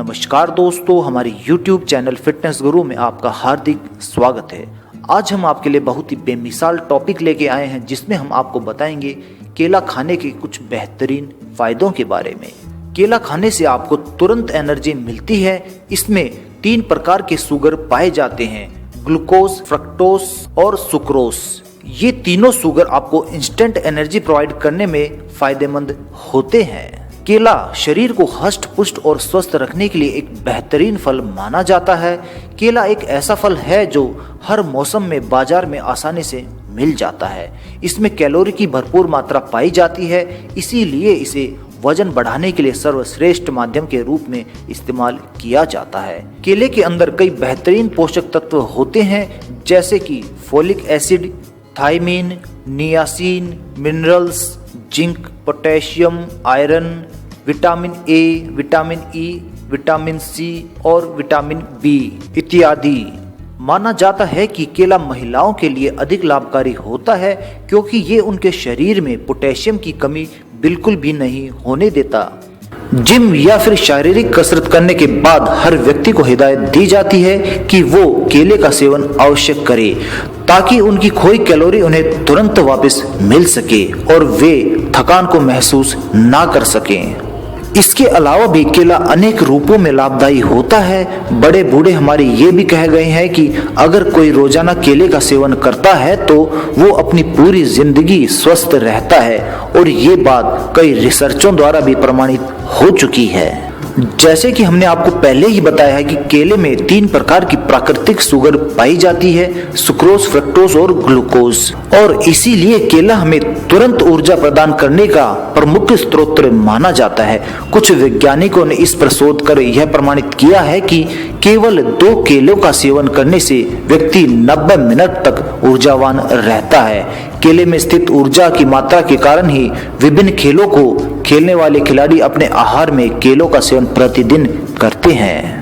नमस्कार दोस्तों, हमारे YouTube चैनल फिटनेस गुरु में आपका हार्दिक स्वागत है। आज हम आपके लिए बहुत ही बेमिसाल टॉपिक लेके आए हैं जिसमें हम आपको बताएंगे केला खाने के कुछ बेहतरीन फायदों के बारे में। केला खाने से आपको तुरंत एनर्जी मिलती है। इसमें 3 प्रकार के शुगर पाए जाते हैं, ग्लूकोज, फ्रक्टोज और सुक्रोज। ये तीनों शुगर आपको इंस्टेंट एनर्जी प्रोवाइड करने में फायदेमंद होते हैं। केला शरीर को हष्ट पुष्ट और स्वस्थ रखने के लिए एक बेहतरीन फल माना जाता है। केला एक ऐसा फल है जो हर मौसम में बाजार में आसानी से मिल जाता है। इसमें कैलोरी की भरपूर मात्रा पाई जाती है, इसीलिए इसे वजन बढ़ाने के लिए सर्वश्रेष्ठ माध्यम के रूप में इस्तेमाल किया जाता है। केले के अंदर कई बेहतरीन पोषक तत्व होते हैं जैसे कि folic acid, thiamine, niacin, minerals, zinc, potassium, iron, vitamin A, vitamin E, vitamin C और विटामिन बी इत्यादि। माना जाता है कि केला महिलाओं के लिए अधिक लाभकारी होता है क्योंकि ये उनके शरीर में पोटेशियम की कमी बिल्कुल भी नहीं होने देता। जिम या फिर शारीरिक कसरत करने के बाद हर व्यक्ति को हिदायत दी जाती है कि वो केले का सेवन अवश्य करे ताकि उनकी खोई कैलोरी उन्हें तुरंत वापस मिल सके और वे थकान को महसूस ना कर सकें। इसके अलावा भी केला अनेक रूपों में लाभदायी होता है। बड़े बूढ़े हमारे ये भी कह गए हैं कि अगर कोई रोजाना केले का सेवन करता है तो वो अपनी पूरी जिंदगी स्वस्थ रहता है और ये बात कई रिसर्चों द्वारा भी प्रमाणित हो चुकी है। जैसे कि हमने आपको पहले ही बताया है कि केले में 3 प्रकार की प्राकृतिक शुगर पाई जाती है, सुक्रोज, फ्रक्टोज और ग्लूकोज, और इसीलिए केला हमें तुरंत ऊर्जा प्रदान करने का प्रमुख स्रोत माना जाता है। कुछ वैज्ञानिकों ने इस पर शोध कर यह प्रमाणित किया है कि केवल 2 केलों का सेवन करने से व्यक्ति 90 मिनट तक ऊर्जावान रहता है। केले में स्थित ऊर्जा की मात्रा के कारण ही विभिन्न खेलों को खेलने वाले खिलाड़ी अपने आहार में केलों का सेवन प्रतिदिन करते हैं।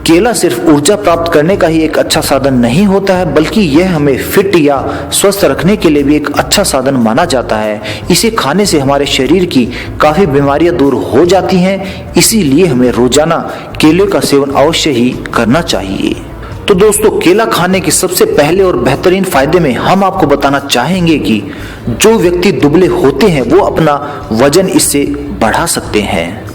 केला सिर्फ ऊर्जा प्राप्त करने का ही एक अच्छा साधन नहीं होता है, बल्कि यह हमें फिट या स्वस्थ रखने के लिए भी एक अच्छा साधन माना जाता है। इसे खाने से हमारे शरीर की काफी बीमारियां दूर हो जाती हैं, इसीलिए हमें रोजाना केले का सेवन अवश्य ही करना चाहिए। तो दोस्तों, केला खाने के सबसे पहले और बेहतरीन फायदे में हम आपको बताना चाहेंगे कि जो व्यक्ति दुबले होते हैं वो अपना वजन इससे बढ़ा सकते हैं।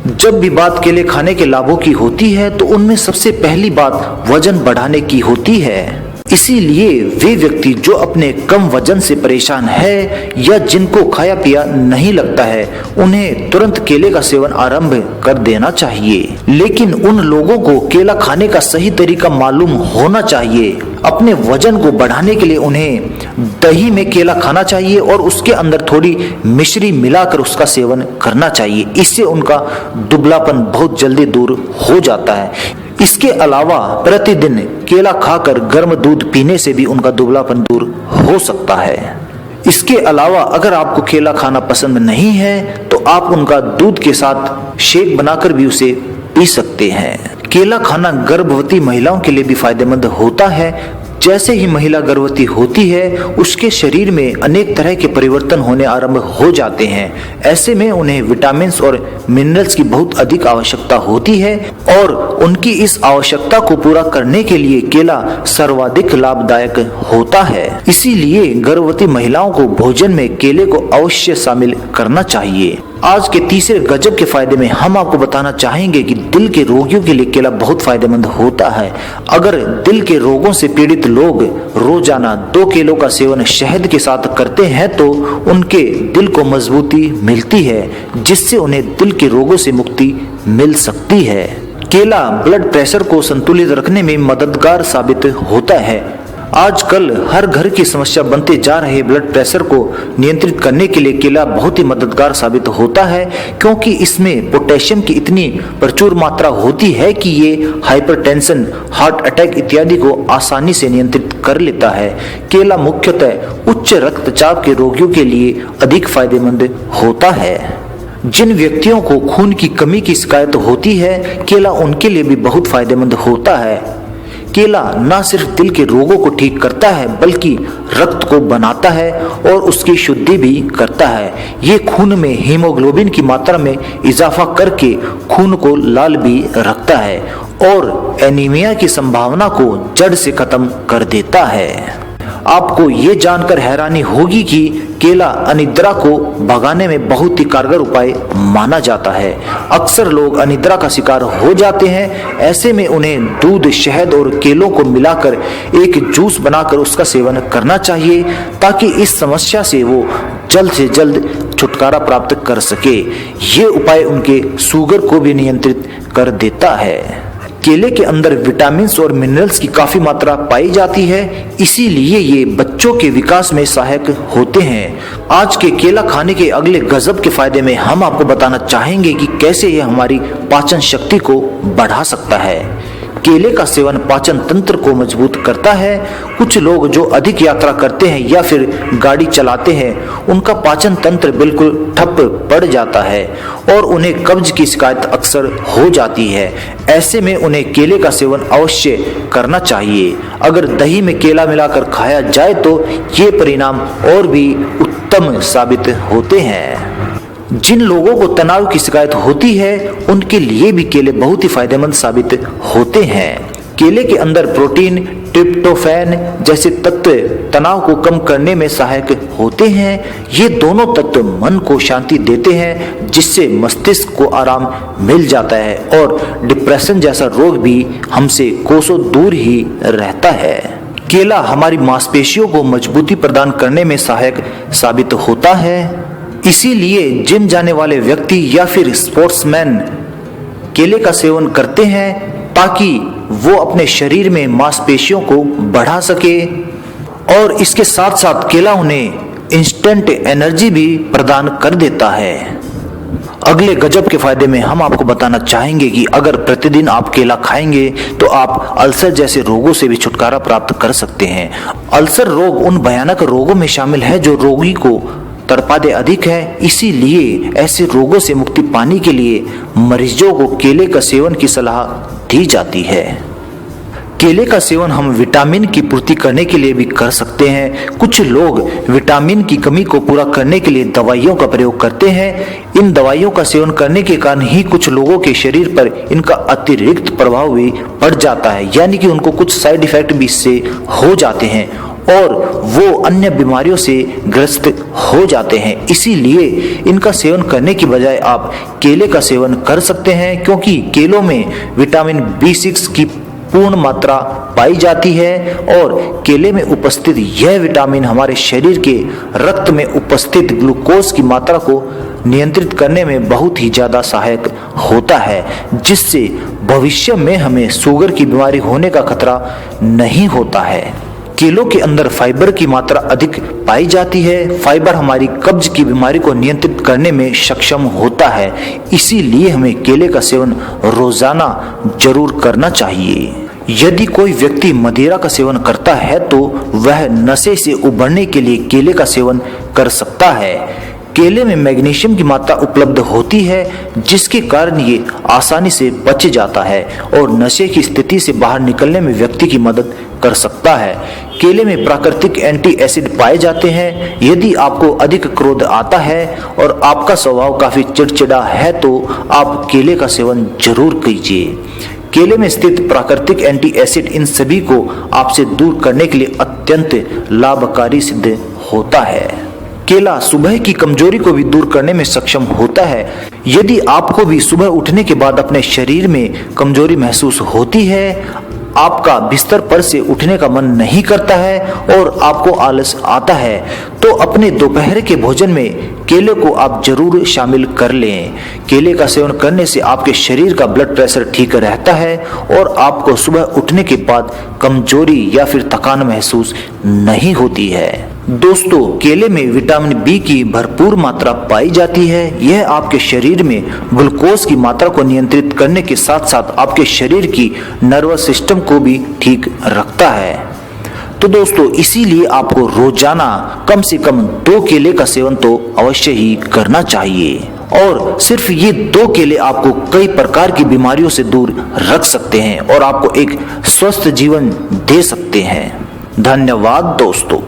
जब भी बात केले खाने के लाभों की होती है तो उनमें सबसे पहली बात वजन बढ़ाने की होती है। इसीलिए वे व्यक्ति जो अपने कम वजन से परेशान है या जिनको खाया पिया नहीं लगता है उन्हें तुरंत केले का सेवन आरंभ कर देना चाहिए। लेकिन उन लोगों को केला खाने का सही तरीका मालूम होना चाहिए। अपने वजन को बढ़ाने के लिए उन्हें दही में केला खाना चाहिए और उसके अंदर थोड़ी मिश्री मिलाकर उसका सेवन करना चाहिए। इससे उनका दुबलापन बहुत जल्दी दूर हो जाता है। इसके अलावा प्रतिदिन केला खाकर गर्म दूध पीने से भी उनका दुबलापन दूर हो सकता है। इसके अलावा अगर आपको केला खाना पसंद नहीं है तो आप उनका दूध के साथ शेक बनाकर भी उसे पी सकते हैं। केला खाना गर्भवती महिलाओं के लिए भी फायदेमंद होता है। जैसे ही महिला गर्भवती होती है उसके शरीर में अनेक तरह के परिवर्तन होने आरंभ हो जाते हैं। ऐसे में उन्हें विटामिन्स और मिनरल्स की बहुत अधिक आवश्यकता होती है और उनकी इस आवश्यकता को पूरा करने के लिए केला सर्वाधिक लाभदायक होता है। इसीलिए गर्भवती महिलाओं को भोजन में केले को अवश्य शामिल करना चाहिए। आज के तीसरे गजब के फायदे में हम आपको बताना चाहेंगे कि दिल के रोगियों के लिए केला बहुत फायदेमंद होता है। अगर दिल के रोगों से पीड़ित लोग रोजाना 2 केलों का सेवन शहद के साथ करते हैं तो उनके दिल को मजबूती मिलती है, जिससे उन्हें दिल के रोगों से मुक्ति मिल सकती है। केला ब्लड प्रेशर को संतुलित रखने में मददगार साबित होता है। आजकल हर घर की समस्या बनते जा रहे ब्लड प्रेशर को नियंत्रित करने के लिए केला बहुत ही मददगार साबित होता है क्योंकि इसमें पोटेशियम की इतनी प्रचुर मात्रा होती है कि ये हाइपरटेंशन, हार्ट अटैक इत्यादि को आसानी से नियंत्रित कर लेता है। केला मुख्यतः उच्च रक्तचाप के रोगियों के लिए अधिक फायदेमंद होता है। जिन व्यक्तियों को खून की कमी की शिकायत होती है केला उनके लिए भी बहुत फायदेमंद होता है। केला न सिर्फ दिल के रोगों को ठीक करता है बल्कि रक्त को बनाता है और उसकी शुद्धि भी करता है। ये खून में हीमोग्लोबिन की मात्रा में इजाफा करके खून को लाल भी रखता है और एनीमिया की संभावना को जड़ से खत्म कर देता है। आपको ये जानकर हैरानी होगी कि केला अनिद्रा को भगाने में बहुत ही कारगर उपाय माना जाता है। अक्सर लोग अनिद्रा का शिकार हो जाते हैं। ऐसे में उन्हें दूध, शहद और केलों को मिलाकर एक जूस बनाकर उसका सेवन करना चाहिए ताकि इस समस्या से वो जल्द से जल्द छुटकारा प्राप्त कर सके। ये उपाय उनके शुगर को भी नियंत्रित कर देता है। केले के अंदर विटामिन्स और मिनरल्स की काफी मात्रा पाई जाती है, इसीलिए ये बच्चों के विकास में सहायक होते हैं। आज के केला खाने के अगले गजब के फायदे में हम आपको बताना चाहेंगे कि कैसे ये हमारी पाचन शक्ति को बढ़ा सकता है। केले का सेवन पाचन तंत्र को मजबूत करता है। कुछ लोग जो अधिक यात्रा करते हैं या फिर गाड़ी चलाते हैं, उनका पाचन तंत्र बिल्कुल ठप पड़ जाता है और उन्हें कब्ज की शिकायत अक्सर हो जाती है। ऐसे में उन्हें केले का सेवन अवश्य करना चाहिए। अगर दही में केला मिलाकर खाया जाए तो ये परिणाम और भी उत्तम साबित होते हैं। जिन लोगों को तनाव की शिकायत होती है, उनके लिए भी केले बहुत ही फायदेमंद साबित होते हैं। केले के अंदर प्रोटीन, ट्रिप्टोफैन जैसे तत्व तनाव को कम करने में सहायक होते हैं। ये दोनों तत्व मन को शांति देते हैं, जिससे मस्तिष्क को आराम मिल जाता है और डिप्रेशन जैसा रोग भी हमसे कोसों दूर ही रहता है। केला हमारी मांसपेशियों को मजबूती प्रदान करने में सहायक साबित होता है। इसीलिए जिम जाने वाले व्यक्ति या फिर स्पोर्ट्समैन केले का सेवन करते हैं ताकि वो अपने शरीर में मांसपेशियों को बढ़ा सके और इसके साथ साथ केला उन्हें इंस्टेंट एनर्जी भी प्रदान कर देता है। अगले गजब के फायदे में हम आपको बताना चाहेंगे कि अगर प्रतिदिन आप केला खाएंगे तो आप अल्सर जैसे रोगों से भी छुटकारा प्राप्त कर सकते हैं। अल्सर रोग उन भयानक रोगों में शामिल है जो रोगी को तड़पादे अधिक है। इसीलिए ऐसे रोगों से मुक्ति पाने के लिए मरीजों को केले का सेवन की सलाह दी जाती है। केले का सेवन हम विटामिन की पूर्ति करने के लिए भी कर सकते हैं। कुछ लोग विटामिन की कमी को पूरा करने के लिए दवाइयों का प्रयोग करते हैं। इन दवाइयों का सेवन करने के कारण ही कुछ लोगों के शरीर पर इनका अतिरिक्त प्रभाव भी पड़ जाता है, यानी कि उनको कुछ साइड इफेक्ट भी इससे हो जाते हैं और वो अन्य बीमारियों से ग्रस्त हो जाते हैं। इसीलिए इनका सेवन करने की बजाय आप केले का सेवन कर सकते हैं, क्योंकि केलों में विटामिन B6 की पूर्ण मात्रा पाई जाती है और केले में उपस्थित यह विटामिन हमारे शरीर के रक्त में उपस्थित ग्लूकोज की मात्रा को नियंत्रित करने में बहुत ही ज्यादा सहायक होता है, जिससे भविष्य में हमें शुगर की बीमारी होने का खतरा नहीं होता है। केलों के अंदर फाइबर की मात्रा अधिक पाई जाती है। फाइबर हमारी कब्ज की बीमारी को नियंत्रित करने में सक्षम होता है। इसीलिए हमें केले का सेवन रोजाना जरूर करना चाहिए। यदि कोई व्यक्ति मदिरा का सेवन करता है तो वह नशे से उबरने के लिए केले का सेवन कर सकता है। केले में मैग्नीशियम की मात्रा उपलब्ध होती है, जिसके कारण ये आसानी से पच जाता है और नशे की स्थिति से बाहर निकलने में व्यक्ति की मदद कर सकता है। केले में प्राकृतिक एंटी एसिड पाए जाते हैं। यदि आपको अधिक क्रोध आता है और आपका स्वभाव काफी चिड़चिड़ा है तो आप केले का सेवन जरूर कीजिए। केले में स्थित प्राकृतिक एंटी एसिड इन सभी को आपसे दूर करने के लिए अत्यंत लाभकारी सिद्ध होता है। केला सुबह की कमजोरी को भी दूर करने में सक्षम होता है। यदि आपको भी सुबह उठने के बाद अपने शरीर में कमजोरी महसूस होती है, आपका बिस्तर पर से उठने का मन नहीं करता है और आपको आलस आता है, तो अपने दोपहर के भोजन में केले को आप जरूर शामिल कर लें। केले का सेवन करने से आपके शरीर का ब्लड प्रेशर ठीक रहता है और आपको सुबह उठने के बाद कमजोरी या फिर थकान महसूस नहीं होती है। दोस्तों, केले में विटामिन बी की भरपूर मात्रा पाई जाती है। यह आपके शरीर में ग्लूकोज की मात्रा को नियंत्रित करने के साथ साथ आपके शरीर की नर्वस सिस्टम को भी ठीक रखता है। तो दोस्तों, इसीलिए आपको रोजाना कम से कम 2 केले का सेवन तो अवश्य ही करना चाहिए। और सिर्फ ये 2 केले आपको कई प्रकार की बीमारियों से दूर रख सकते हैं और आपको एक स्वस्थ जीवन दे सकते हैं। धन्यवाद दोस्तों।